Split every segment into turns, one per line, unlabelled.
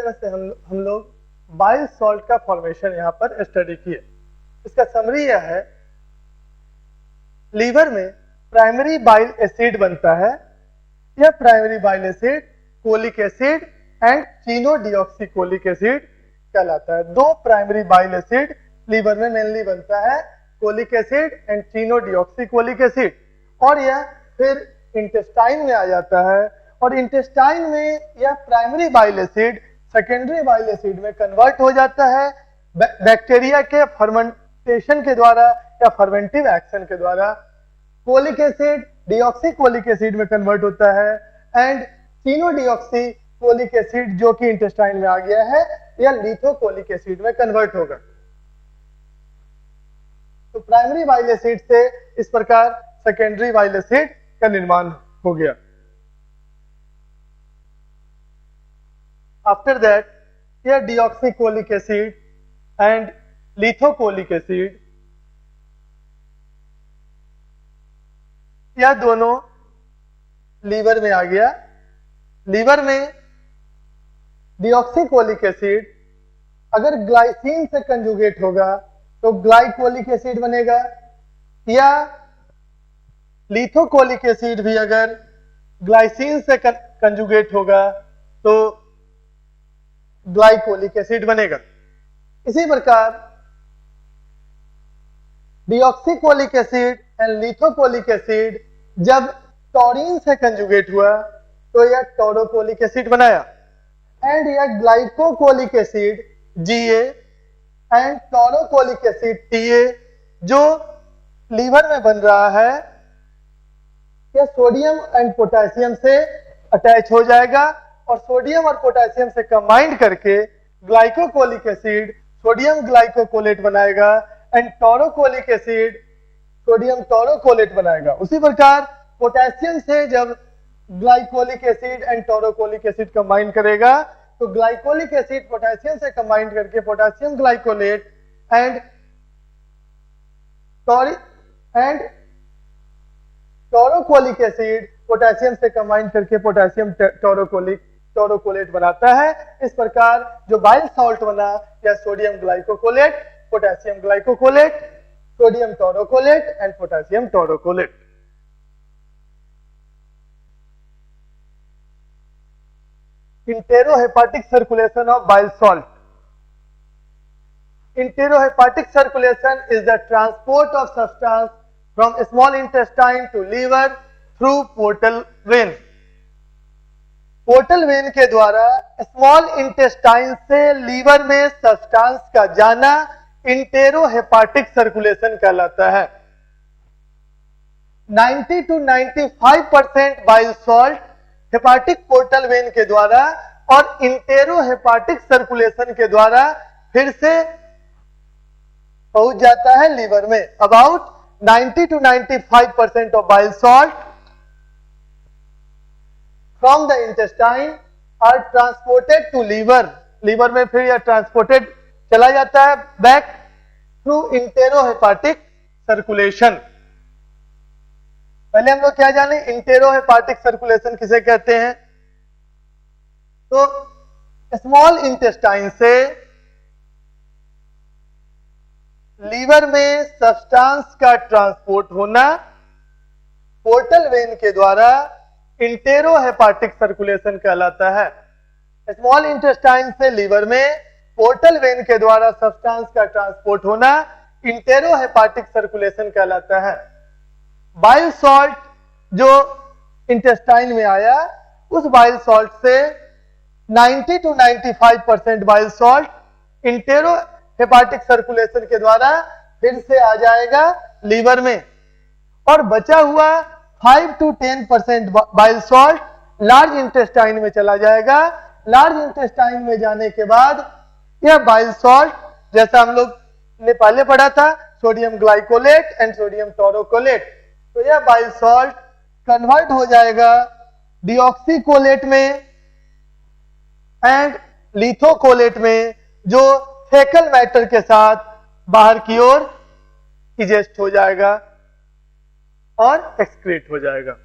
तरह से हम लोग बाइल सॉल्ट का फॉर्मेशन यहाँ पर स्टडी किए। इसका समरी यह है, लीवर में प्राइमरी बाइल एसिड बनता है। यह primary bile acid cholic acid and chenodeoxycholic acid कहलाता है। दो प्राइमरी बाइल एसिड लीवर में मेनली बनता है, cholic acid and chenodeoxycholic acid, और यह फिर इंटेस्टाइन में आ जाता है और इंटेस्टाइन में यह primary bile acid secondary bile acid में कन्वर्ट हो जाता है बैक्टीरिया के फर्मेंटेशन के द्वारा या फर्मेंटिव एक्शन के द्वारा। कोलिक एसिड डिऑक्सीकोलिक एसिड में कन्वर्ट होता है एंड चिनोडिऑक्सीकोलिक एसिड जो कि इंटेस्टाइन में आ गया है यह लिथोकोलिक एसिड में कन्वर्ट होगा। तो प्राइमरी बाइल एसिड से इस प्रकार सेकेंडरी बाइल एसिड का निर्माण हो गया। आफ्टर दैट यह डिऑक्सीकोलिक एसिड एंड लिथोकोलिक एसिड, यह दोनों लीवर में आ गया। लीवर में डिऑक्सीकोलिक एसिड अगर ग्लाइसिन से कंजुगेट होगा तो ग्लाइकोलिक एसिड बनेगा, या लिथोकोलिक एसिड भी अगर ग्लाइसिन से कंजुगेट होगा तो ग्लाइकोलिक एसिड बनेगा। इसी प्रकार deoxycholic acid and lithocholic acid जब टॉरिन से कंजुगेट हुआ तो यह टोरोकोलिक एसिड बनाया, एंड यह glycocholic acid Ga and taurocholic acid Ta जो लीवर में बन रहा है यह सोडियम एंड पोटेशियम से अटैच हो जाएगा और सोडियम और पोटेशियम से कंबाइंड करके ग्लाइकोकोलिक एसिड सोडियम ग्लाइकोकोलेट बनाएगा and taurocholic acid sodium taurocholate बनाएगा। उसी प्रकार पोटेशियम से जब glycolic acid and taurocholic acid combine करेगा तो ग्लाइकोलिक एसिड पोटेशियम से कंबाइन करके potassium glycolate and taurocholic acid potassium से कंबाइन करके पोटेशियम टोरोकोलेट बनाता है। इस प्रकार जो बाइल सॉल्ट बना या sodium glycocholate, potassium glycocholate, sodium taurocholate and potassium taurocholate. Enterohepatic circulation of bile salt. Enterohepatic circulation is the transport of substance from small intestine to liver through portal vein. Portal vein के द्वारा small intestine से liver में substance का जाना इंटेरोहेपाटिक circulation कहलाता है। 90 to 95% bile salt hepatic portal vein के द्वारा और इंटेरोहेपाटिक सर्कुलेशन के द्वारा फिर से पहुंच जाता है लीवर में। About 90 to 95% of bile salt from the intestine are transported to liver. Liver में फिर यह ट्रांसपोर्टेड चला जाता है बैक थ्रू इंटेरोहेपाटिक सर्कुलेशन। पहले हम लोग क्या जाने, इंटेरोहेपाटिक सर्कुलेशन किसे कहते हैं। तो स्मॉल इंटेस्टाइन से लीवर में सब्सटेंस का ट्रांसपोर्ट होना पोर्टल वेन के द्वारा इंटेरोहेपाटिक सर्कुलेशन कहलाता है। स्मॉल इंटेस्टाइन से लीवर में पोर्टल वेन के द्वारा सब्सटेंस का ट्रांसपोर्ट होना इंटेरोहेपाटिक सर्कुलेशन कहलाता है। बाइल सॉल्ट जो इंटेस्टाइन में आया उस बाइल सॉल्ट से 90 to 95% बाइल सॉल्ट इंटेरोहेपाटिक सर्कुलेशन के द्वारा फिर से आ जाएगा लीवर में, और बचा हुआ 5 to 10% bile salt large intestine में चला जाएगा। लार्ज इंटेस्टाइन में जाने के बाद यह बाइल सॉल्ट जैसा हम लोग ने पहले पढ़ा था sodium glycolate and sodium taurocholate, तो यह बाइल सॉल्ट कन्वर्ट हो जाएगा डिऑक्सीकोलेट में एंड लिथोकोलेट में, जो फेकल मैटर के साथ बाहर की ओर इजेस्ट हो जाएगा और एक्सक्रीट हो जाएगा।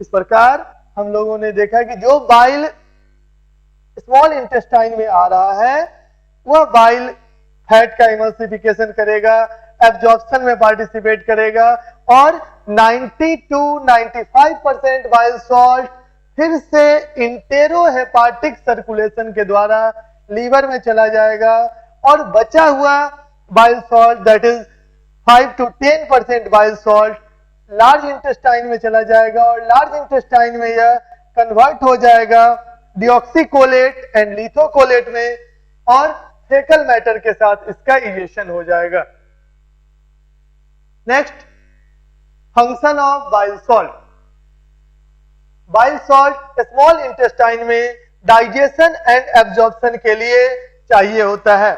इस प्रकार हम लोगों ने देखा कि जो बाइल स्मॉल इंटेस्टाइन में आ रहा है वह बाइल फैट का इमल्सिफिकेशन करेगा, एब्जॉर्प्शन में पार्टिसिपेट करेगा और 90 to 95% बाइल सॉल्ट फिर से इंटेरोहेपाटिक सर्कुलेशन के द्वारा लीवर में चला जाएगा और बचा हुआ bile salt that is 5 to 10% bile salt large intestine में चला जाएगा और लार्ज इंटेस्टाइन में यह कन्वर्ट हो जाएगा डिऑक्सीकोलेट एंड लिथोकोलेट में और फेकल मैटर के साथ इसका इजेशन हो जाएगा। Next, function of bile salt. Bile salt small intestine में डाइजेशन एंड एब्जॉर्प्शन के लिए चाहिए होता है।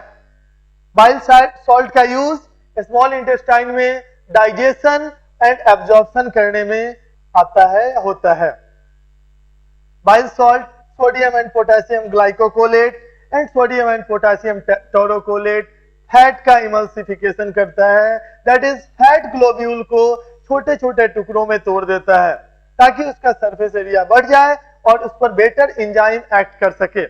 बाइल सॉल्ट का यूज स्मॉल इंटेस्टाइन में डाइजेशन एंड एब्जॉर्प्शन करने में आता है होता है। Bile salt sodium and potassium ग्लाइकोकोलेट and sodium and potassium taurocholate fat का इमल्सिफिकेशन करता है, दैट इज फैट ग्लोब्यूल को छोटे छोटे टुकड़ों में तोड़ देता है ताकि उसका सरफेस एरिया बढ़ जाए और उस पर बेटर एंजाइम एक्ट कर सके।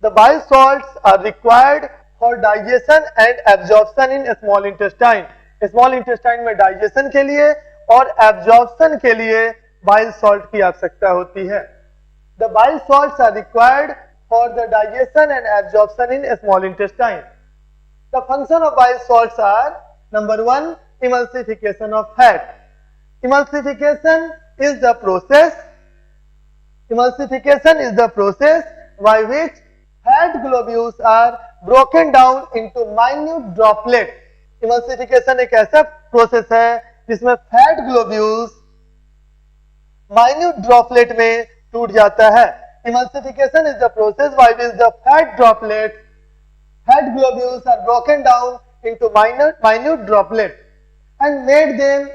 The bile salts are required for digestion and absorption in small intestine. Small intestine में digestion के लिए और absorption के लिए bile salt की आवश्यकता होती है। The bile salts are required for the digestion and absorption in small intestine. The function of bile salts are number 1, emulsification of fat. Emulsification is the process. Emulsification is the process by which fat globules are broken down into minute droplets. Emulsification एक ऐसा process है जिसमें fat globules minute droplet में टूट जाता है। Emulsification is the process by which the fat globules are broken down into minute droplets and made them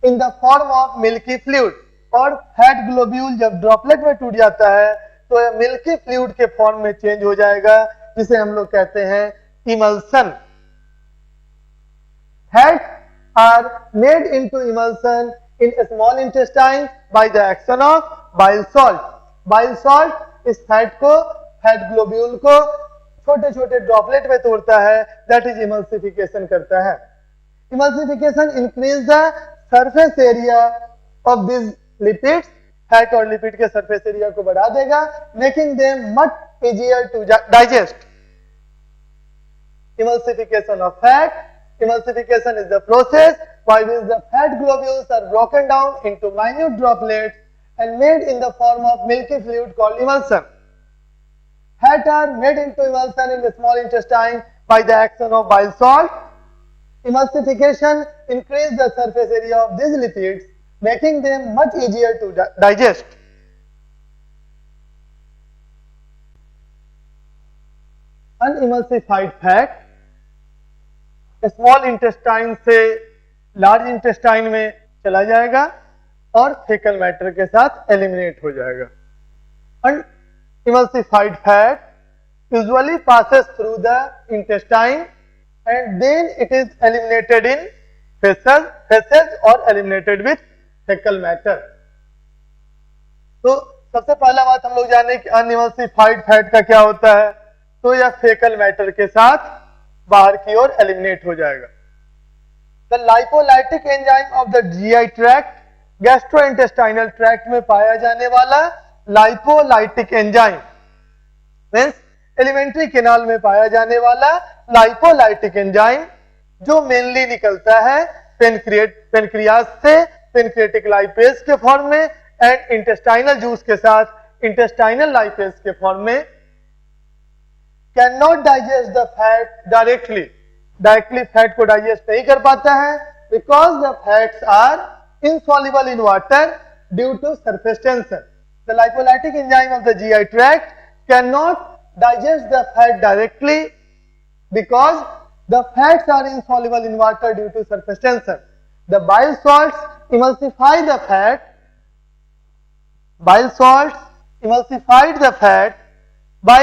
in the form of milky fluid. और fat globule जब droplet में टूट जाता है तो यह मिल्की फ्लूइड के फॉर्म में चेंज हो जाएगा जिसे हम लोग कहते हैं emulsion. Fat are made into emulsion in small intestine by the action of bile salt. Bile salt इस फैट ग्लोब्यूल को छोटे छोटे ड्रॉपलेट में तोड़ता है, दैट इज इमल्सिफिकेशन करता है। Emulsification increase the surface area of this lipids, fat और लिपिड के सरफेस एरिया को बढ़ा देगा, making them much easier to digest. Emulsification of fat. Emulsification is the process by which the fat globules are broken down into minute droplets and made in the form of milky fluid called emulsion. Fat are made into emulsion in the small intestine by the action of bile salt. Emulsification increases the surface area of these lipids, making them much easier to digest. Unemulsified fat small intestine से large intestine में चला जाएगा और फेकल matter के साथ eliminate हो जाएगा। Unemulsified fat usually passes through the intestine and then it is eliminated in feces or eliminated with fecal matter. तो सबसे पहला बात हम लोग जाने कि अनइमल्सिफाइड फैट का क्या होता है, तो यह फेकल मैटर के साथ बाहर की ओर एलिमिनेट हो जाएगा। The lipolytic enzyme of the GI tract, gastrointestinal tract में पाया जाने वाला lipolytic enzyme means alimentary canal में पाया जाने वाला लाइपोलाइटिक एंजाइम जो मेनली निकलता है पेनक्रियाज से पेनक्रियाटिक लाइपेज के फॉर्म में एंड इंटेस्टाइनल जूस के साथ इंटेस्टाइनल लाइपेज के फॉर्म में, can not digest the fat directly fat को डाइजेस्ट नहीं कर पाता है because the fats are insoluble in water due to surface tension. The lipolytic enzyme of the GI tract can not digest the fat directly because the fats are insoluble in water due to surface tension. The bile salts emulsify the fat. Bile salts emulsified the fat by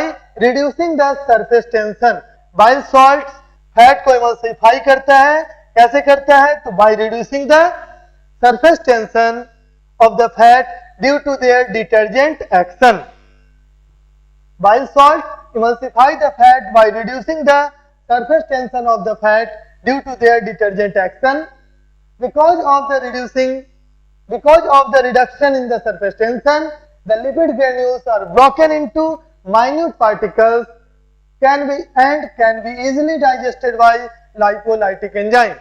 reducing the surface tension. Bile salts fat को emulsify करता है, कैसे करता है, तो by reducing the surface tension of the fat due to their detergent action. Bile salt emulsify the fat by reducing the surface tension of the fat due to their detergent action. Because of the reduction in the surface tension, the lipid granules are broken into minute particles can be easily digested by lipolytic enzyme.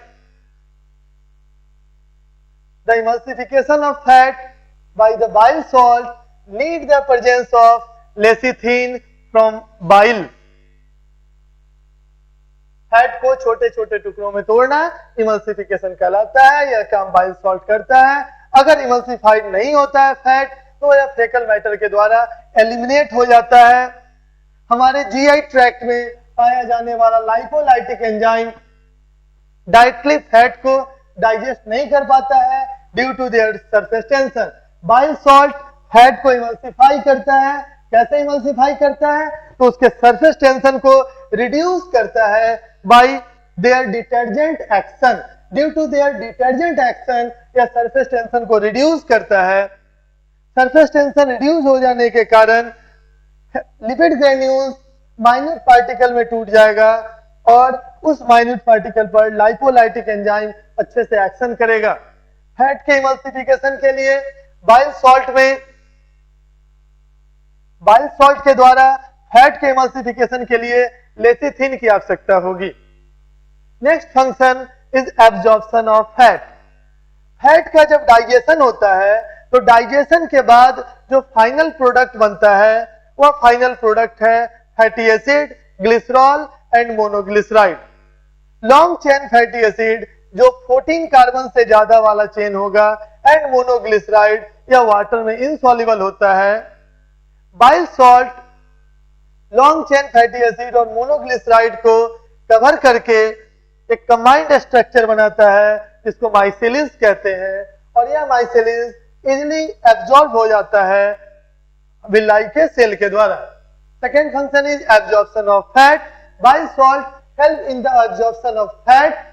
The emulsification of fat by the bile salt need the presence of lecithin from bile. Fat को छोटे छोटे टुकड़ों में तोड़ना emulsification कहलाता है। यह काम बाइल सॉल्ट करता है। अगर इमल्सिफाइड नहीं होता है फैट तो यह फेकल मैटर के द्वारा एलिमिनेट हो जाता है। हमारे जीआई ट्रैक्ट में पाया जाने वाला लाइपोलाइटिक एंजाइम डायरेक्टली फैट को डाइजेस्ट नहीं कर पाता है due to their surface tension. Bile salt fat को इमल्सिफाई करता है। कैसे इमल्सिफाई करता है? तो उसके सरफेस टेंशन को रिड्यूस करता है by their detergent action. Due to their detergent action या सरफेस टेंशन को रिड्यूस करता है। सरफेस टेंशन रिड्यूस हो जाने के कारण लिपिड ग्रेन्यूल्स माइन्यूट पार्टिकल में टूट जाएगा और उस माइन्यूट पार्टिकल पर लाइपोलाइटिक एंजाइम अच्छे से एक्शन करेगा। फैट के इमल्सिफिकेशन के लिए बाइल सॉल्ट के द्वारा फैट के इमल्सिफिकेशन के लिए लेसिथिन की आवश्यकता होगी। Next function is absorption of fat. Fat का जब डाइजेशन होता है तो डाइजेशन के बाद जो फाइनल प्रोडक्ट बनता है वह फाइनल प्रोडक्ट है fatty acid, glycerol and monoglyceride. Long chain fatty acid जो 14 कार्बन से ज्यादा वाला चेन होगा एंड मोनोग्लिसराइड या वाटर में इनसॉल्युबल होता है। Bile salt long chain fatty acid और मोनोग्लिसराइड को कवर करके एक कंबाइंड स्ट्रक्चर बनाता है जिसको माइसेलिस कहते हैं और यह माइसेलिस इजीली एब्जॉर्ब हो जाता है विलाई के सेल के द्वारा। Second function is absorption of fat. Bile salt help in the absorption of fat.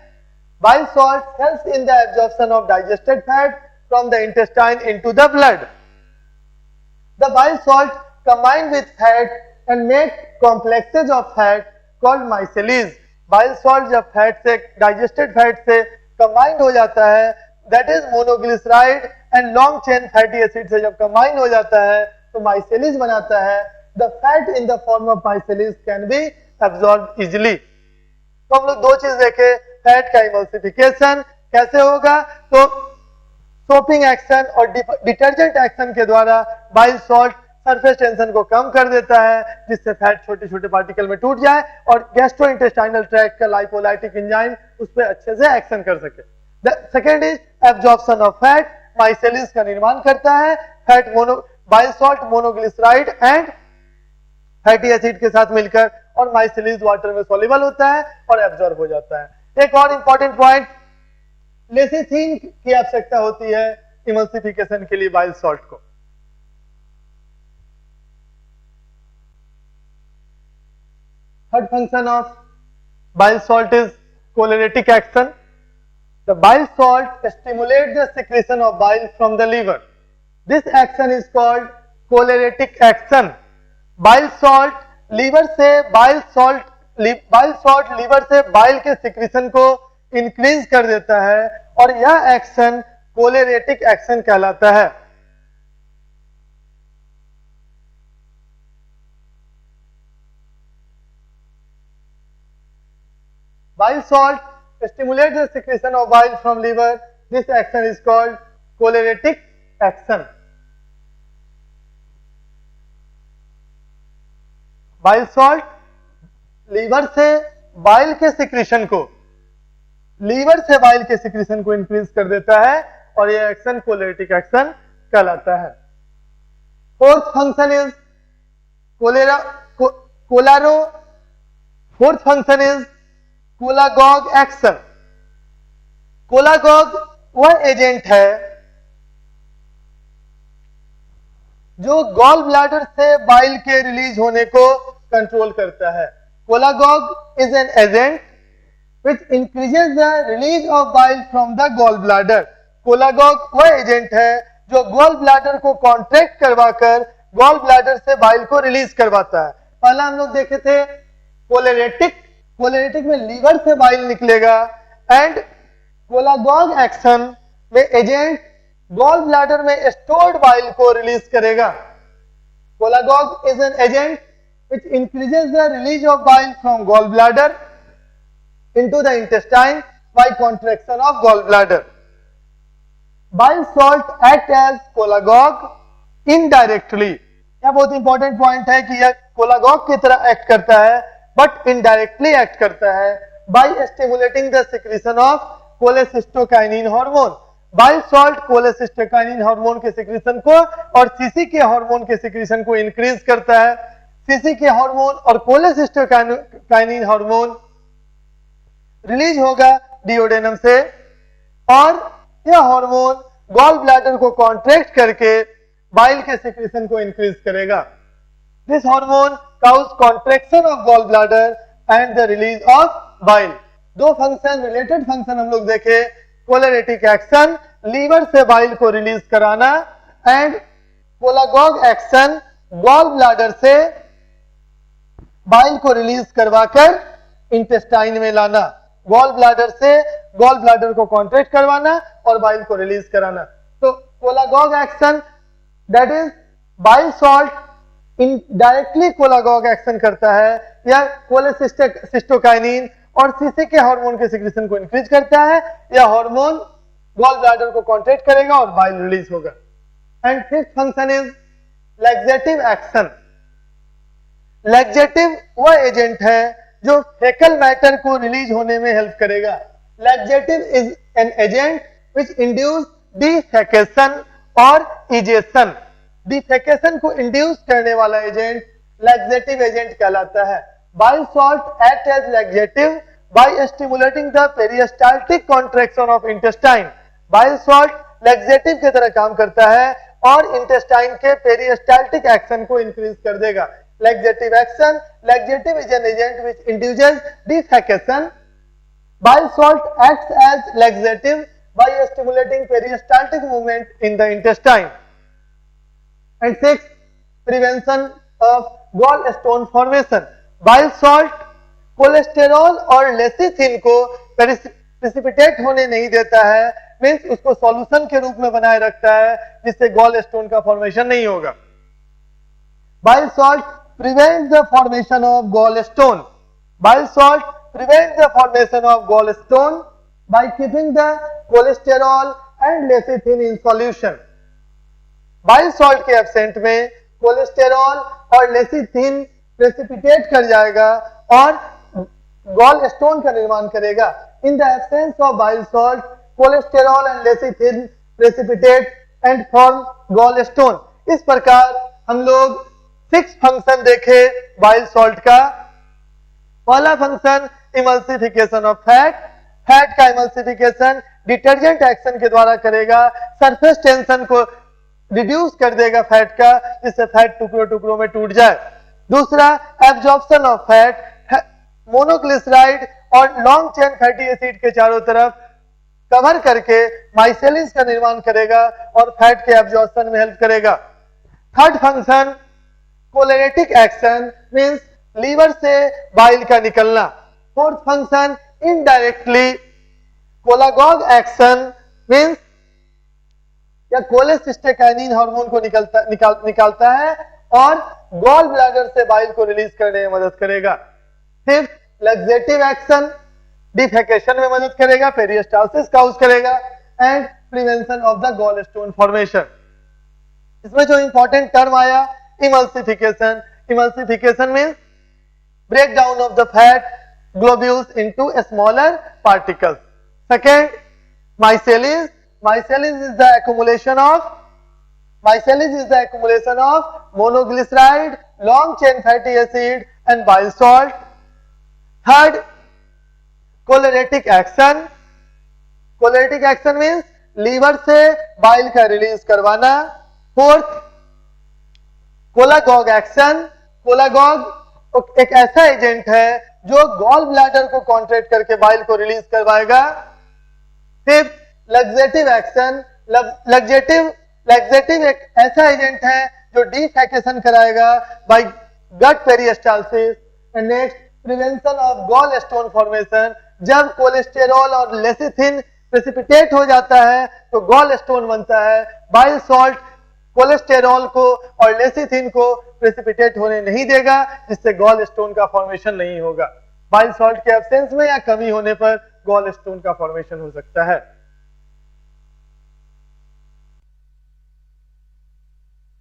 Bile salt helps in the absorption of digested fat from the intestine into the blood. The bile salt combine with fat and make complexes of fat called micelles. Bile salt जब fat से digested fat से combined हो जाता है that is monoglyceride and long chain fatty acid से जब combine हो जाता है तो micelles बनाता है। The fat in the form of micelles can be absorbed easily. तो हम लोग दो चीज देखे, फैट का इमल्सिफिकेशन कैसे होगा तो सोपिंग एक्शन और डिटर्जेंट एक्शन के द्वारा बाइल सॉल्ट सरफेस टेंशन को कम कर देता है जिससे फैट छोटे छोटे पार्टिकल में टूट जाए और गैस्ट्रोइंटेस्टाइनल ट्रैक्ट का लाइपोलाइटिक एंजाइम उस पर अच्छे से एक्शन कर सके। The second is absorption of fat. Micelles का निर्माण करता है। Fat bile salt monoglyceride and fatty acid के साथ मिलकर और माइसेलिस वाटर में सॉल्युबल होता है और एब्जॉर्ब हो जाता है। एक और इंपॉर्टेंट पॉइंट, लेसिथिन की आवश्यकता होती है इमल्सिफिकेशन के लिए बाइल सॉल्ट को। Third function of bile salt is choleretic action. The bile salt stimulate the secretion of bile from the liver. This action is called choleretic action. Bile salt liver से bile salt liver से bile के secretion को increase कर देता है और यह action choleretic action कहलाता है। Bile salt stimulates the secretion of bile from liver. This action is called cholinergic action. Bile salt liver से बाइल के सिक्रीशन को इंक्रीज कर देता है और यह एक्शन कोलेरेटिक एक्शन कहलाता है। Fourth function is cholagogue action. Cholagogue वह एजेंट है जो गॉल ब्लैडर से बाइल के रिलीज होने को कंट्रोल करता है। Cholagogue is an agent which increases the release of bile from the gallbladder. Cholagogue वह एजेंट है जो गॉल ब्लैडर को कॉन्ट्रैक्ट करवाकर गॉल ब्लैडर से बाइल को रिलीज करवाता है। पहला हम लोग देखे थे कोलेरेटिक, कोलेरेटिक में लीवर से बाइल निकलेगा एंड कोलागॉग एक्शन में एजेंट गॉल ब्लैडर में स्टोर्ड बाइल को रिलीज करेगा। Cholagogue is an agent which increases the release of bile from gallbladder into the intestine by contraction of gallbladder. Bile salt act as cholagogue indirectly. यह बहुत important point है कि यह कोलागॉग की तरह एक्ट करता है बट इनडायरेक्टली एक्ट करता है by stimulating the secretion of cholecystokinin hormone. Bile salt cholecystokinin hormone के सिक्रीशन को और सीसी के हार्मोन के सिक्रीशन को इंक्रीज करता है। सीसी के हार्मोन और कोलेसिस्टोकाइनिन हार्मोन रिलीज होगा डिओडेनम से और यह हार्मोन गॉल ब्लैडर को कॉन्ट्रैक्ट करके बाइल के सिक्रीशन को इंक्रीज करेगा। This hormone cause contraction of gall bladder and the release of bile. दो फंक्शन, रिलेटेड फंक्शन हम लोग देखे, कोलेरेटिक एक्शन लीवर से बाइल को रिलीज कराना and cholagogue action gall bladder से बाइल को रिलीज करवाकर इंटेस्टाइन में लाना। गॉल ब्लैडर से गॉल ब्लैडर को कॉन्ट्रैक्ट करवाना और बाइल को रिलीज कराना। तो cholagogue action that is bile salt indirectly cholagogue action करता है, या कोलेसिस्टोकाइनिन और सीसी के हार्मोन के सिक्रीशन को इंक्रीज करता है। यह हार्मोन गॉल ब्लैडर को कॉन्ट्रैक्ट करेगा और बाइल रिलीज होगा। And fifth function is laxative action. Laxative वह एजेंट है जो फेकल मैटर को रिलीज होने में हेल्प करेगा। Laxative is an agent which induce defecation और इजेशन। डिफेकेशन को इंड्यूस करने वाला एजेंट लैक्सेटिव एजेंट कहलाता है। Bile salt act as laxative by stimulating the peristaltic contraction of intestine. Bile salt laxative की तरह काम करता है और intestine के peristaltic action को increase कर देगा। Laxative action, laxative is an agent which induces defecation. Bile salt acts as laxative by stimulating peristaltic movement in the intestine. And sixth, prevention of gallstone formation. Bile salt cholesterol और lecithin को precipitate होने नहीं देता है, means उसको solution के रूप में बनाए रखता है जिससे गॉल स्टोन का फॉर्मेशन नहीं होगा। Bile salt prevents the formation of gall stone. Bile salt prevents the formation of gall stone by keeping the cholesterol and lecithin in solution. Bile salt के एब्सेंट में कोलेस्टेरॉल और lecithin precipitate कर जाएगा और gall stone का निर्माण करेगा। In the absence of bile salt cholesterol and lecithin precipitate and form gall stone. इस प्रकार हम लोग 6 फंक्शन देखे बाइल सॉल्ट का। पहला function emulsification of fat. Fat का इमल्सिफिकेशन डिटर्जेंट एक्शन के द्वारा करेगा, सरफेस टेंशन को रिड्यूस कर देगा फैट का, जिससे फैट टुकड़ों टुकड़ों में टूट जाए। दूसरा एब्जॉर्प्शन ऑफ फैट, मोनोग्लिसराइड और लॉन्ग चेन फैटी एसिड के चारों तरफ कवर करके माइसेलिस का निर्माण करेगा और फैट के एब्जॉर्प्शन में हेल्प करेगा। Third function choleretic action means liver से बाइल का निकलना। Fourth function indirectly cholagogue action means या कोलेसिस्टोकाइनिन हार्मोन को निकालता है और गॉल ब्लैडर से बाइल को रिलीज करने में मदद करेगा। फिफ्थ लैक्सेटिव एक्शन डिफेकेशन में मदद करेगा, पेरिस्टाल्सिस काउज करेगा and prevention of the gall stone formation. इसमें जो इंपॉर्टेंट टर्म आया emulsification. Emulsification means break down of the fat globules into smaller particles. Second micelles. Micelles is the accumulation of monoglyceride, long chain fatty acid and bile salt. Third, choleritic action. Choleritic action means liver से bile का release करवाना। Fourth, cholagogue action. Cholagogue एक ऐसा agent है जो gall bladder को contract करके bile को रिलीज करवाएगा। Fifth laxative action. लैक्सेटिव एक ऐसा एजेंट है जो डिफेकेशन कराएगा by gut peristalsis. And next prevention of gall stone formation, जब कोलेस्टेरॉल और लेसिथिन प्रेसिपिटेट हो जाता है तो गॉल स्टोन बनता है। बाइल सॉल्ट कोलेस्टेरॉल को और लेसिथिन को प्रेसिपिटेट होने नहीं देगा, जिससे गॉल स्टोन का फॉर्मेशन नहीं होगा। बाइल सॉल्ट के एब्सेंस में या कमी होने पर गॉल स्टोन का फॉर्मेशन हो सकता है।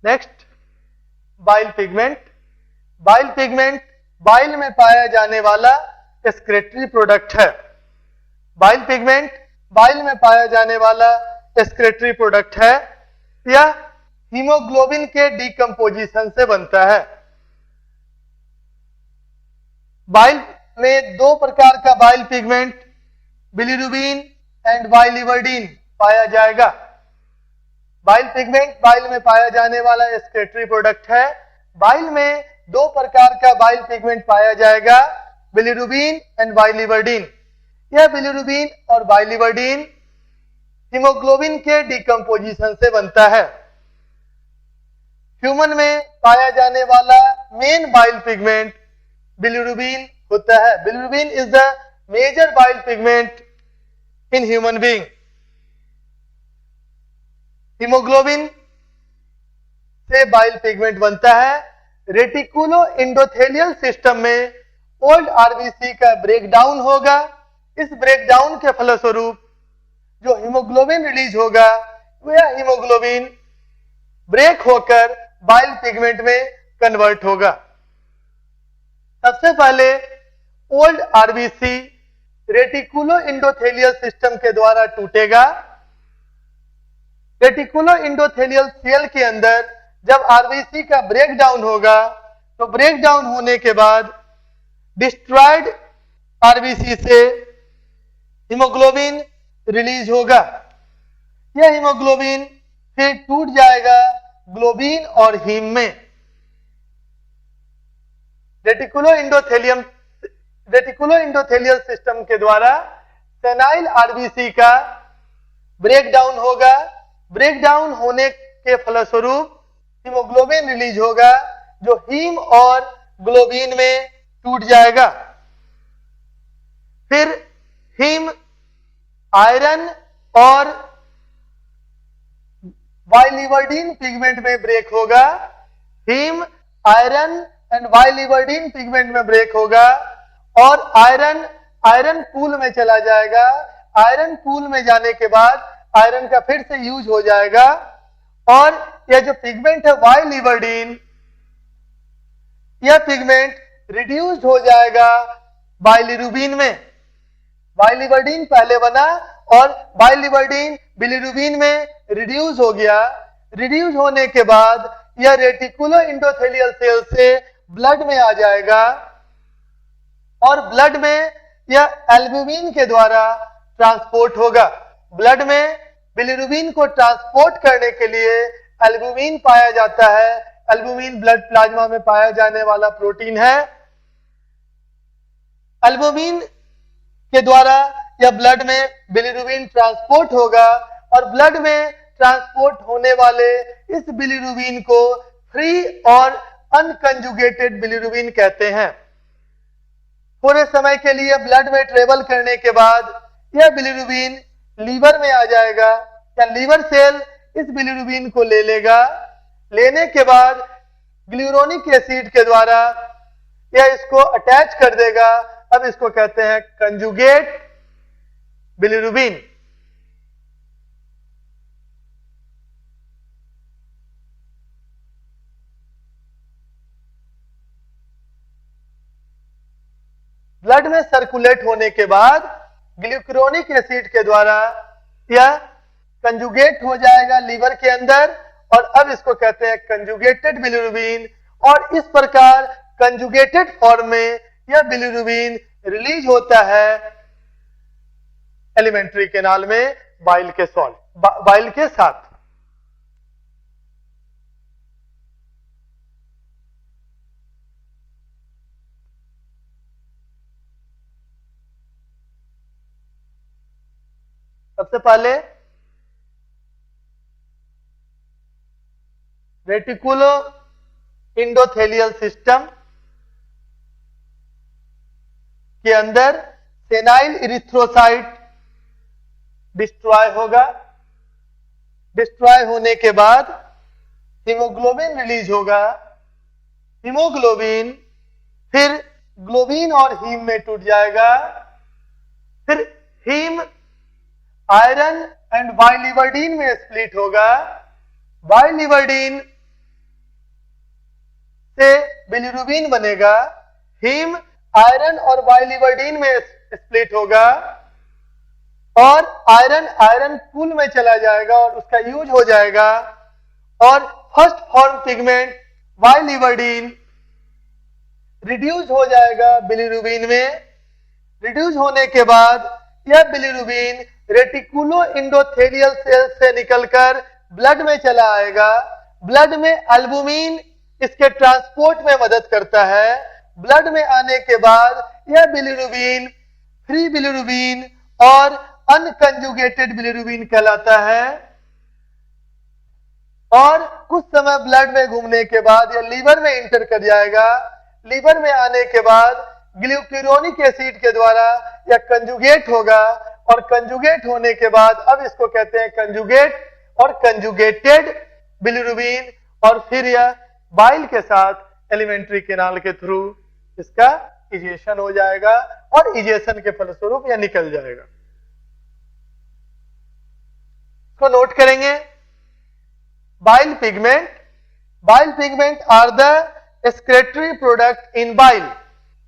Next bile pigment. Bile pigment bile में पाया जाने वाला एक्सक्रीटरी प्रोडक्ट है। बाइल पिगमेंट बाइल में पाया जाने वाला एक्सक्रीटरी प्रोडक्ट है। यह हीमोग्लोबिन के डिकम्पोजिशन से बनता है। बाइल में दो प्रकार का बाइल पिगमेंट बिलिरुबिन एंड बाइलिवर्डिन पाया जाएगा। बाइल पिगमेंट बाइल में पाया जाने वाला एक्सक्रीटरी प्रोडक्ट है। बाइल में दो प्रकार का बाइल पिगमेंट पाया जाएगा, बिलिरुबिन एंड बाइलिवर्डिन। यह बिलिरुबिन और बाइलिवर्डिन हीमोग्लोबिन के डिकम्पोजिशन से बनता है। ह्यूमन में पाया जाने वाला मेन बाइल पिगमेंट बिलिरुबिन होता है। Bilirubin is the major bile pigment in human being. Haemoglobin से बाइल पिगमेंट बनता है। रेटिकुलो एंडोथेलियल सिस्टम में ओल्ड आरबीसी का ब्रेकडाउन होगा। इस ब्रेकडाउन के फलस्वरूप जो हीमोग्लोबिन रिलीज होगा वह हीमोग्लोबिन ब्रेक होकर बाइल पिगमेंट में कन्वर्ट होगा। सबसे पहले old RBC reticulo endothelial system के द्वारा टूटेगा। रेटिकुलो एंडोथेलियल सेल के अंदर जब आरबीसी का ब्रेकडाउन होगा तो ब्रेकडाउन होने के बाद डिस्ट्रॉयड आरबीसी से हीमोग्लोबिन रिलीज होगा। यह हीमोग्लोबिन फिर टूट जाएगा ग्लोबिन और हीम में। रेटिकुलो एंडोथेलियल सिस्टम के द्वारा सेनाइल आरबीसी का ब्रेकडाउन होगा। ब्रेकडाउन होने के फलस्वरूप हीमोग्लोबिन रिलीज होगा जो हीम और ग्लोबिन में टूट जाएगा। फिर हीम आयरन और बाइलिवर्डिन पिगमेंट में ब्रेक होगा। हीम आयरन एंड बाइलिवर्डिन पिगमेंट में ब्रेक होगा और आयरन पूल में चला जाएगा। आयरन पूल में जाने के बाद आयरन का फिर से यूज हो जाएगा और यह जो पिगमेंट है बाइलिवर्डिन, यह पिगमेंट रिड्यूस हो जाएगा बाइलिरुबिन में। बाइलिवर्डिन पहले बना और बाइलिवर्डिन बिलिरुबिन में रिड्यूस हो गया। रिड्यूस होने के बाद यह रेटिकुलो एंडोथेलियल सेल से ब्लड में आ जाएगा और ब्लड में यह एल्बुमिन के द्वारा ट्रांसपोर्ट होगा। ब्लड में बिलिरुबिन को ट्रांसपोर्ट करने के लिए एल्बुमिन पाया जाता है। एल्बुमिन ब्लड प्लाज्मा में पाया जाने वाला प्रोटीन है। एल्बुमिन के द्वारा यह ब्लड में बिलिरुबिन ट्रांसपोर्ट होगा और ब्लड में ट्रांसपोर्ट होने वाले इस बिलिरुबिन को फ्री और अनकंजुगेटेड बिलिरुबिन कहते हैं। थोड़े समय के लिए ब्लड में ट्रेवल करने के बाद यह बिलिरुबिन लीवर में आ जाएगा या लीवर सेल इस बिलिरुबिन को ले लेगा। लेने के बाद ग्लूरोनिक एसिड के द्वारा यह इसको अटैच कर देगा। अब इसको कहते हैं कंजुगेट बिलिरुबिन। ब्लड में सर्कुलेट होने के बाद ग्लूक्रोनिक एसिड के द्वारा यह कंजुगेट हो जाएगा लीवर के अंदर और अब इसको कहते हैं कंजुगेटेड बिलिरुबिन। और इस प्रकार कंजुगेटेड फॉर्म में यह बिलिरुबिन रिलीज होता है एलिमेंट्री कैनाल में बाइल के साथ। सबसे पहले रेटिकुलो इंडोथेलियल सिस्टम के अंदर सेनाइल इरिथ्रोसाइट डिस्ट्रॉय होगा। डिस्ट्रॉय होने के बाद हीमोग्लोबिन रिलीज होगा। हीमोग्लोबिन फिर ग्लोबिन और हीम में टूट जाएगा। फिर हीम आयरन एंड बाइलिवर्डिन में स्प्लिट होगा। बाइलिवर्डिन से बिलिरुबिन बनेगा। हीम आयरन और बाइलिवर्डिन में स्प्लिट होगा और आयरन आयरन पूल में चला जाएगा और उसका यूज हो जाएगा और फर्स्ट फॉर्म पिगमेंट बाइलिवर्डिन रिड्यूस हो जाएगा बिलिरुबिन में। रिड्यूस होने के बाद यह बिलिरुबिन रेटिकुलो इंडोथेलियल सेल से निकलकर ब्लड में चला आएगा। ब्लड में एल्बुमिन इसके ट्रांसपोर्ट में मदद करता है। ब्लड में आने के बाद यह बिलिरुबिन फ्री बिलिरुबिन और अनकंजुगेटेड बिलिरुबिन कहलाता है और कुछ समय ब्लड में घूमने के बाद यह लीवर में इंटर कर जाएगा। लीवर में आने के बाद ग्लूकुरोनिक एसिड के द्वारा यह कंजुगेट होगा और कंजुगेट होने के बाद अब इसको कहते हैं कंजुगेट और कंजुगेटेड बिलिरुबिन और फिर यह बाइल के साथ एलिमेंट्री कैनाल के थ्रू इसका इजेशन हो जाएगा और इजेशन के फलस्वरूप यह निकल जाएगा। इसको नोट करेंगे। Bile pigment. Bile pigment are the excretory product in bile.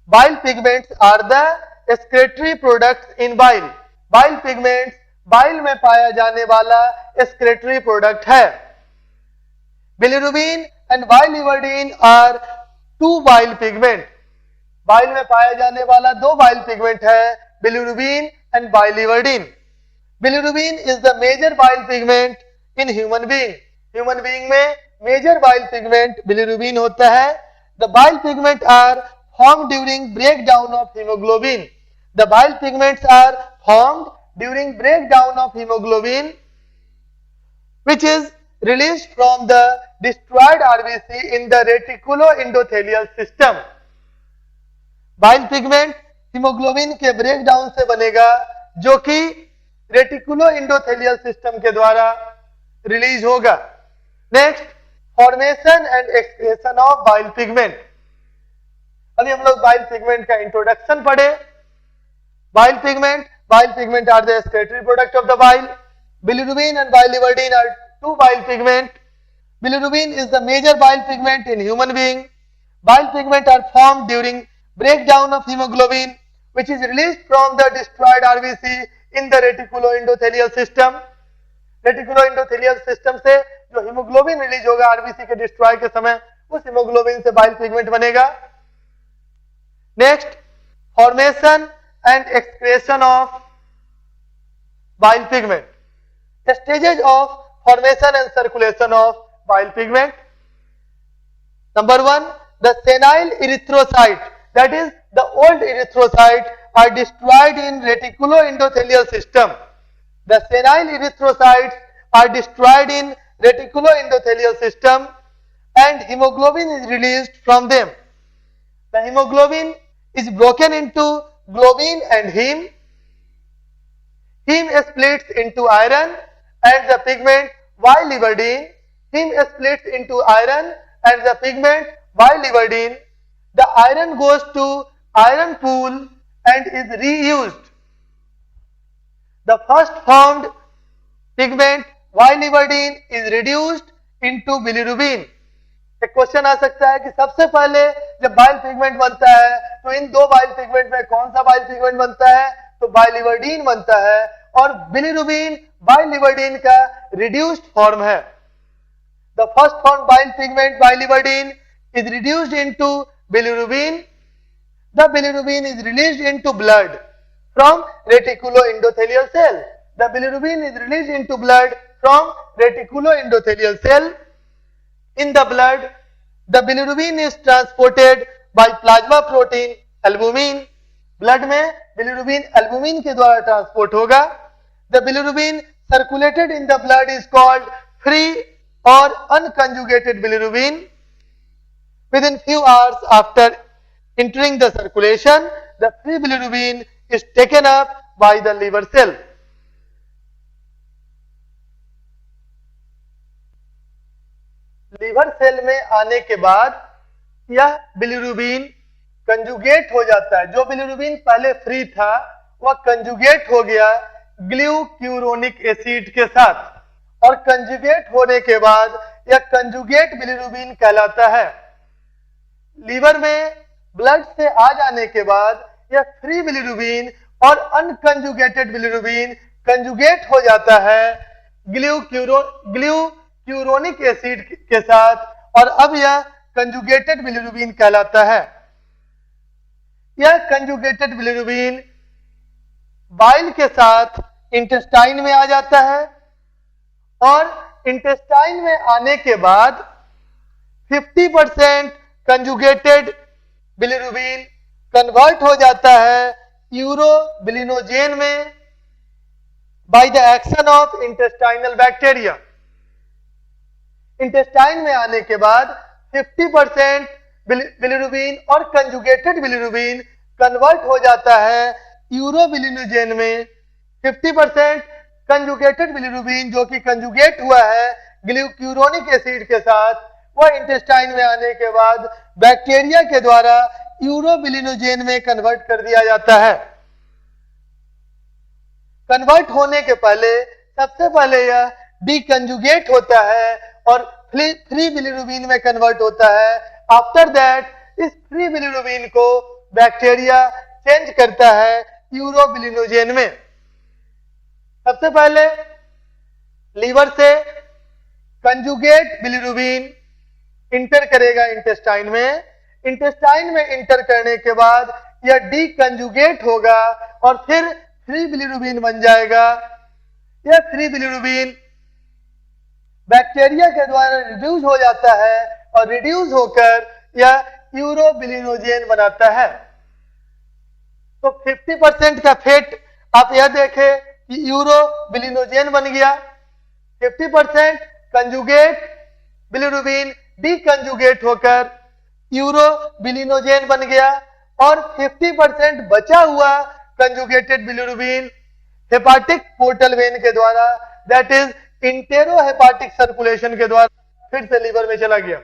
Bile pigments are the excretory products in bile. Bile pigments bile में पाया जाने वाला excretory product है। Bilirubin and biliverdin are two bile pigment. Bile में पाया जाने वाला दो बाइल पिगमेंट है, bilirubin and biliverdin. Bilirubin is the major bile pigment in human being. Human being में मेजर बाइल पिगमेंट बिलिरुबिन होता है। The bile pigments are formed during breakdown of hemoglobin. The bile pigments are formed during breakdown of hemoglobin, which is released from the destroyed RBC in the reticuloendothelial system. Bile pigment hemoglobin के breakdown से बनेगा जो कि reticuloendothelial system के द्वारा release होगा। Next, formation and excretion of bile pigment. अभी हम लोग बाइल पिगमेंट का इंट्रोडक्शन पढ़े। Bile pigment are the excretory product of the bile. Bilirubin and biliverdin are two bile pigment. Bilirubin is the major bile pigment in human being. Bile pigment are formed during breakdown of hemoglobin, which is released from the destroyed RBC in the reticuloendothelial system. Reticuloendothelial system से जो haemoglobin release होगा RBC के destroy के समय, उस haemoglobin से bile pigment बनेगा। Next, formation and excretion of bile pigment. Stages of formation and circulation of bile pigment. Number 1, the senile erythrocyte, that is the old erythrocyte, are destroyed in reticuloendothelial system. The senile erythrocytes are destroyed in reticuloendothelial system and hemoglobin is released from them. The hemoglobin is broken into globin and heme. Heme splits into iron and the pigment biliverdin. Heme splits into iron and the pigment biliverdin. The iron goes to iron pool and is reused. The first formed pigment biliverdin is reduced into bilirubin. एक question आ सकता है कि सबसे पहले जब bile pigment बनता है तो इन दो बाइल पिगमेंट में कौन सा बाइल पिगमेंट बनता है? तो बाइलिवर्डिन बनता है और बिलिरुबिन बाइलिवर्डिन का रिड्यूस्ड फॉर्म है। The first formed bile pigment biliverdin is reduced into bilirubin. The bilirubin is released into blood from reticuloendothelial cell. The bilirubin is released into blood from reticuloendothelial cell. In the blood, the bilirubin is transported by plasma protein albumin. Blood में bilirubin albumin के द्वारा transport होगा। The bilirubin circulated in the blood is called free or unconjugated bilirubin within few hours after entering the circulation, the free bilirubin is taken up by the liver cell. Liver cell में आने के बाद यह bilirubin conjugate हो जाता है। जो bilirubin पहले फ्री था वह कंजुगेट हो गया ग्लूक्यूरोनिक एसिड के साथ, और कंजुगेट होने के बाद यह कंजुगेट बिलिरुबिन कहलाता है। लीवर में ब्लड से आ जाने के बाद यह फ्री बिलिरुबिन और अनकंजुगेटेड बिलिरुबिन कंजुगेट हो जाता है ग्लूक्यूरोनिक एसिड के साथ, और अब यह कंजुगेटेड बिलिरुबिन कहलाता है। यह कंजुगेटेड बिलिरुबिन बाइल के साथ इंटेस्टाइन में आ जाता है, और इंटेस्टाइन में आने के बाद 50% कंजुगेटेड बिलिरुबिन कन्वर्ट हो जाता है यूरोबिलिनोजेन में bye the action of intestinal bacteria. Intestine में आने के बाद 50% बिलिरुबिन और कंजुगेटेड बिलिरुबिन कन्वर्ट हो जाता है यूरोबिलिनोजेन में। 50% कंजुगेटेड बिलिरुबिन जो कि कंजुगेट हुआ है ग्लूक्यूरोनिक एसिड के साथ, वह इंटेस्टाइन में आने के बाद बैक्टीरिया के द्वारा यूरोबिलिनोजेन में कन्वर्ट कर दिया जाता है। कन्वर्ट होने के पहले सबसे पहले यह डीकंजुगेट होता है और फ्री बिलिरुबिन में कन्वर्ट होता है। आफ्टर दैट इस फ्री बिलिरुबिन को बैक्टीरिया चेंज करता है यूरोबिलिनोजेन में। सबसे पहले लीवर से कंजुगेट बिलिरुबिन इंटर करेगा इंटेस्टाइन में। इंटेस्टाइन में इंटर करने के बाद यह डीकंजुगेट होगा और फिर फ्री बिलिरुबिन बन जाएगा। यह फ्री बिलिरुबिन बैक्टीरिया के द्वारा रिड्यूस हो जाता है और रिड्यूस होकर यह यूरोबिलिनोजेन बनाता है। तो 50% का फेट आप यह देखें कि यूरोबिलिनोजेन बन गया। 50% कंजुगेट बिलिरुबिन डीकंजुगेट होकर यूरोबिलिनोजेन बन गया, और 50% बचा हुआ conjugated bilirubin hepatic portal vein के द्वारा, दैट इज इंटेरोहेपाटिक सर्कुलेशन के द्वारा फिर से लीवर में चला गया।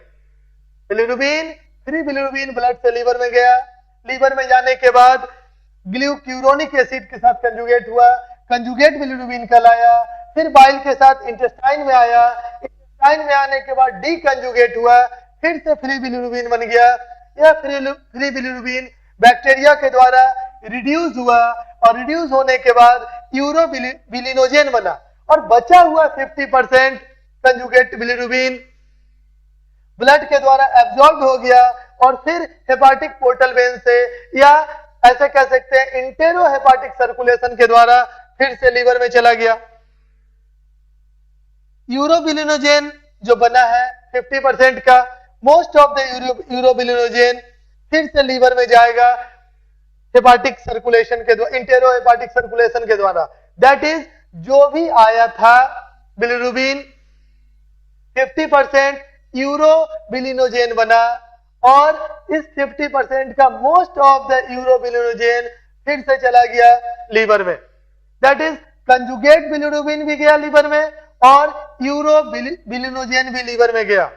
बिलिरुबिन फ्री बिलिरुबिन ब्लड से लीवर में गया। लीवर में जाने के बाद ग्लूक्यूरोनिक एसिड के साथ कंजुगेट हुआ, कंजुगेट बिलिरुबिन कहलाया। फिर बाइल के साथ इंटेस्टाइन में आया। इंटेस्टाइन में आने के बाद डीकंजुगेट हुआ, फिर से फ्री बिलिरुबिन बन गया। यह फ्री बिलिरुबिन बैक्टीरिया के द्वारा रिड्यूस हुआ, और रिड्यूस होने के बाद यूरोबिलिनोजेन बना, और बचा हुआ 50% कंजुगेट बिलिरुबिन ब्लड के द्वारा एब्जॉर्ब हो गया, और फिर हेपाटिक पोर्टल वेन से, या ऐसे कह सकते हैं इंटेरोहेपाटिक सर्कुलेशन के द्वारा फिर से लीवर में चला गया। यूरोबिलिनोजेन जो बना है 50% का, मोस्ट ऑफ द यूरोबिलिनोजेन फिर से लीवर में जाएगा हेपाटिक सर्कुलेशन के द्वारा, इंटेरोहेपाटिक सर्कुलेशन के द्वारा। दैट इज जो भी आया था बिलिरुबिन 50% यूरोबिलिनोजेन बना, और इस 50% का मोस्ट ऑफ द यूरोबिलिनोजेन फिर से चला गया लीवर में। दैट इज कंजुगेट बिलिरुबिन भी गया लीवर में, और यूरोबिलिनोजेन भी लीवर में गया।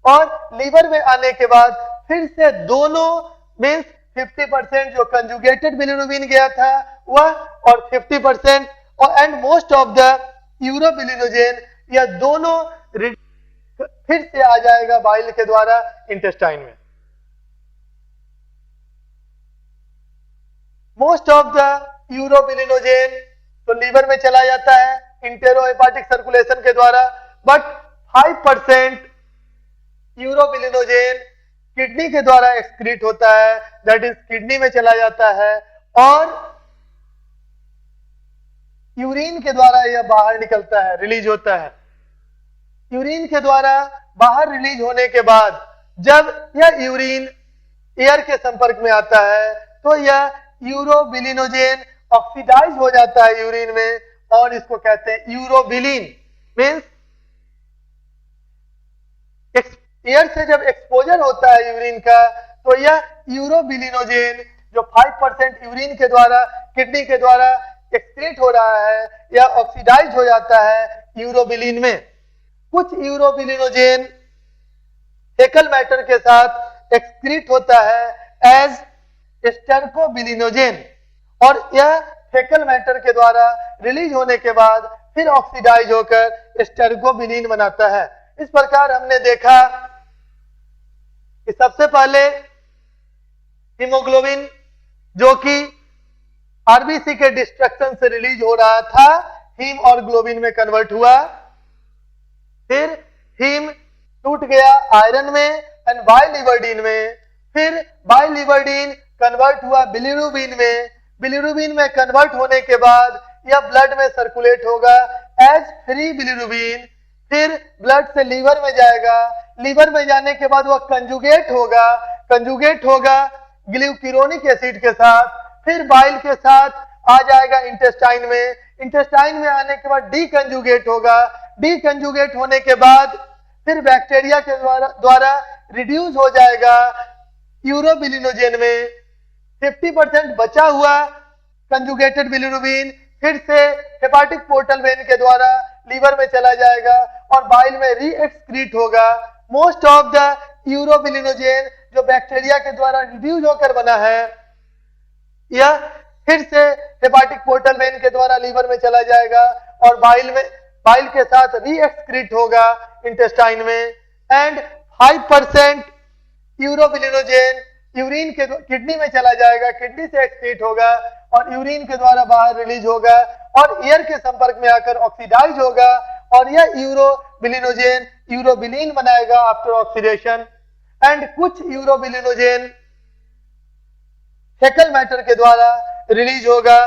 और लीवर में आने के बाद फिर से दोनों मीन्स 50% जो कंजुगेटेड बिलिरुबिन गया था वह, और 50% और and most of the urobilinogen, यह दोनों फिर से आ जाएगा बाइल के द्वारा इंटेस्टाइन में। मोस्ट ऑफ द यूरोबिलिनोजेन तो लीवर में चला जाता है इंटेरोहेपाटिक सर्कुलेशन के द्वारा, बट 5% यूरोबिलिनोजेन किडनी के द्वारा एक्सक्रीट होता है, दैट इज किडनी में चला जाता है, और यूरिन के द्वारा यह बाहर निकलता है, रिलीज होता है। यूरिन के द्वारा बाहर रिलीज होने के बाद जब यह यूरिन एयर के संपर्क में आता है तो यह यूरोबिलिनोजेन ऑक्सीडाइज हो जाता है यूरिन में, और इसको कहते हैं यूरोबिलिन। मीन्स एयर से जब एक्सपोजर होता है यूरिन का तो यह यूरोबिलिनोजेन जो 5% यूरिन के द्वारा किडनी के द्वारा एक्सक्रीट हो रहा है या ऑक्सीडाइज हो जाता है यूरोबिलिन में। कुछ यूरोबिलिनोजेन फेकल मैटर के साथ एक्सक्रीट होता है एज स्टेरकोबिलिनोजेन और यह फेकल मैटर के द्वारा रिलीज होने के बाद फिर ऑक्सीडाइज होकर स्टेरकोबिलिन बनाता है। इस प्रकार हमने देखा कि सबसे पहले हीमोग्लोबिन जो कि आरबीसी के डिस्ट्रक्शन से रिलीज हो रहा था हीम और ग्लोबिन में कन्वर्ट हुआ, फिर हीम टूट गया आयरन में एंड बाइलिवर्डिन में, फिर बाइलिवर्डिन कन्वर्ट हुआ बिलिरुबिन में, बिलिरुबिन में कन्वर्ट होने के बाद यह ब्लड में सर्कुलेट होगा एज फ्री बिलिरुबिन, फिर ब्लड से लीवर में जाएगा, लीवर में जाने के बाद वह कंजुगेट होगा ग्लूकुरोनिक एसिड के साथ, फिर बाइल के साथ आ जाएगा इंटेस्टाइन में, इंटेस्टाइन में आने के बाद डीकंजुगेट होगा, डीकंजुगेट होने के बाद फिर बैक्टीरिया के द्वारा रिड्यूस हो जाएगा यूरोबिलिनोजेन में। 50% बचा हुआ कंजुगेटेड बिलिरुबिन फिर से हेपाटिक पोर्टल वेन के द्वारा लीवर में चला जाएगा और बाइल में रीएक्सक्रीट होगा। मोस्ट ऑफ द यूरोबिलिनोजेन जो बैक्टीरिया के द्वारा रिड्यूस होकर बना है यह फिर से हेपाटिक पोर्टल वेन के द्वारा लीवर में चला जाएगा और बाइल के साथ रीएक्सक्रीट होगा इंटेस्टाइन में एंड 5% यूरोबिलिनोजेन यूरिन के किडनी में चला जाएगा, किडनी से एक्सक्रीट होगा और यूरिन के द्वारा बाहर रिलीज होगा और एयर के संपर्क में आकर ऑक्सीडाइज होगा और यह यूरोबिलिनोजेन यूरोबिलिन बनाएगा आफ्टर ऑक्सीडेशन एंड कुछ यूरोबिलिनोजेन फेकल मैटर के द्वारा रिलीज होगा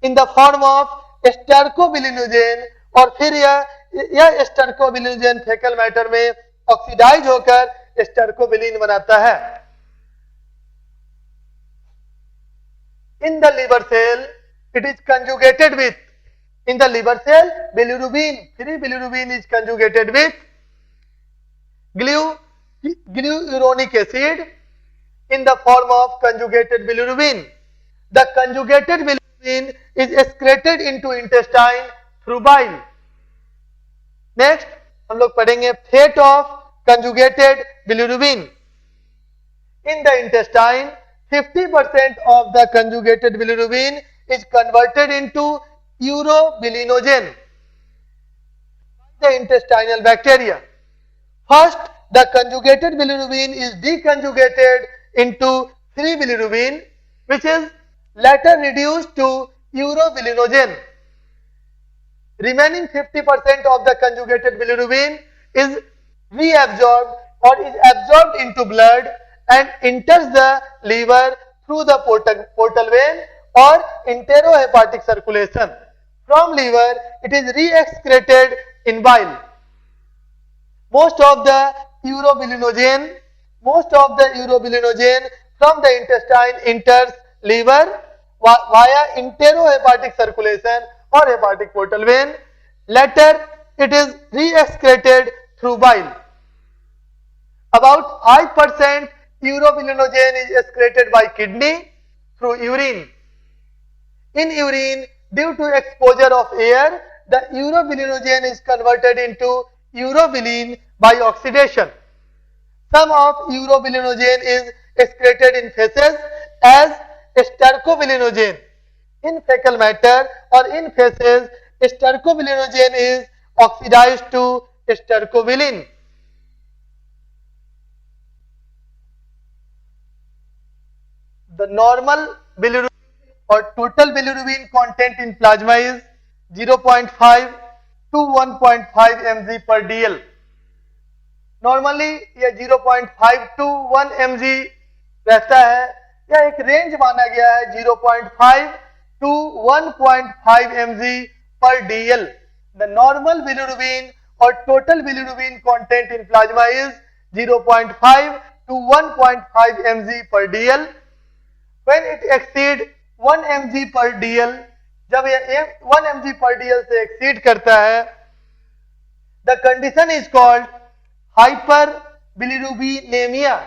इन द फॉर्म ऑफ स्टेरकोबिलिनोजेन और फिर यह स्टेरकोबिलिनोजेन फेकल मैटर में ऑक्सीडाइज होकर स्टेरकोबिलिन बनाता है। In the liver cell, it is conjugated with, in the liver cell, bilirubin, free bilirubin is conjugated with glucuronic acid in the form of conjugated bilirubin. The conjugated bilirubin is excreted into intestine through bile. Next, हम लोग पढ़ेंगे fate of conjugated bilirubin. In the intestine, 50% of the conjugated bilirubin is converted into urobilinogen by the intestinal bacteria. First, the conjugated bilirubin is deconjugated into free bilirubin, which is later reduced to urobilinogen. Remaining 50% of the conjugated bilirubin is reabsorbed or is absorbed into blood and enters the liver through the portal vein or enterohepatic circulation. From liver, it is re-excreted in bile. Most of the urobilinogen from the intestine enters liver via enterohepatic circulation or hepatic portal vein. Later, it is re-excreted through bile. About 5% urobilinogen is excreted by kidney through urine. In urine, due to exposure of air, the urobilinogen is converted into urobilin by oxidation. Some of urobilinogen is excreted in feces as stercobilinogen. In fecal matter or in feces, stercobilinogen is oxidized to stercobilin. The normal bilirubin or total bilirubin content in plasma is 0.5 to 1.5 mg per dl. Normally ये 0.5 to 1 mg रहता है, यह एक range माना गया है 0.5 to 1.5 mg per dl. The normal bilirubin or total bilirubin content in plasma is 0.5 to 1.5 mg per dl. When it exceed 1 mg per dl, जब ये 1 mg per dl से exceed करता है, the condition is called hyper bilirubinemia.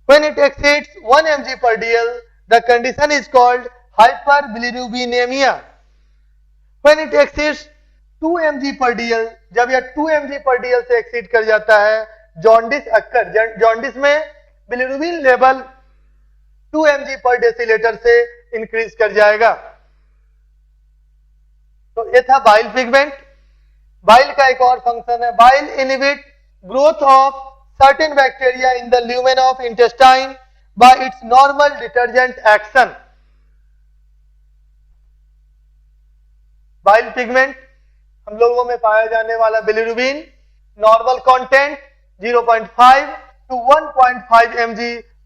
When it exceeds 1 mg per dl, the condition is called hyperbilirubinemia. When it exceeds 2 mg per dl, जब यह 2 mg per dl से exceed कर जाता है, jaundice occur, jaundice में bilirubin level 2 mg पर decilitre से increase कर जाएगा। तो ये था बाइल पिगमेंट। बाइल का एक और फंक्शन है, bile inhibit growth of certain bacteria in the lumen of intestine bye it's normal detergent action. Bile pigment हम लोगों में पाया जाने वाला bilirubin, normal content 0.5 to 1.5 mg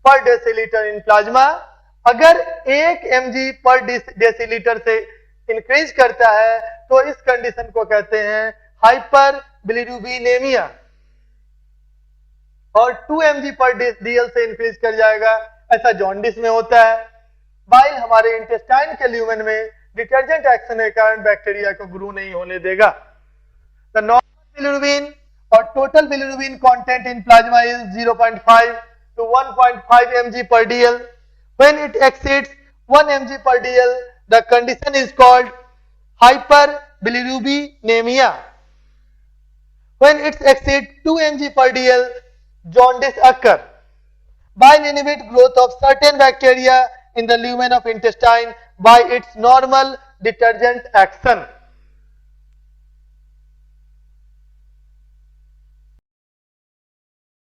पर डेसीलीटर इन प्लाज्मा। अगर 1 mg पर डेसीलीटर से इंक्रीज करता है तो इस कंडीशन को कहते हैं हाइपर बिलिरुबिनेमिया। और 2 mg पर डीएल से इंक्रीज कर जाएगा, ऐसा जॉन्डिस में होता है। बाइल हमारे इंटेस्टाइन के ल्यूमेन में डिटर्जेंट एक्शन के कारण बैक्टीरिया को ग्रो नहीं होने देगा। द नॉर्मल बिलिरुबिन और total bilirubin content in plasma is 0.5 to 1.5 mg per dl. When it exceeds 1 mg per dl, the condition is called hyperbilirubinemia. When it exceeds 2 mg per dl, jaundice occur. Bile inhibit growth of certain bacteria in the lumen of intestine by its normal detergent action.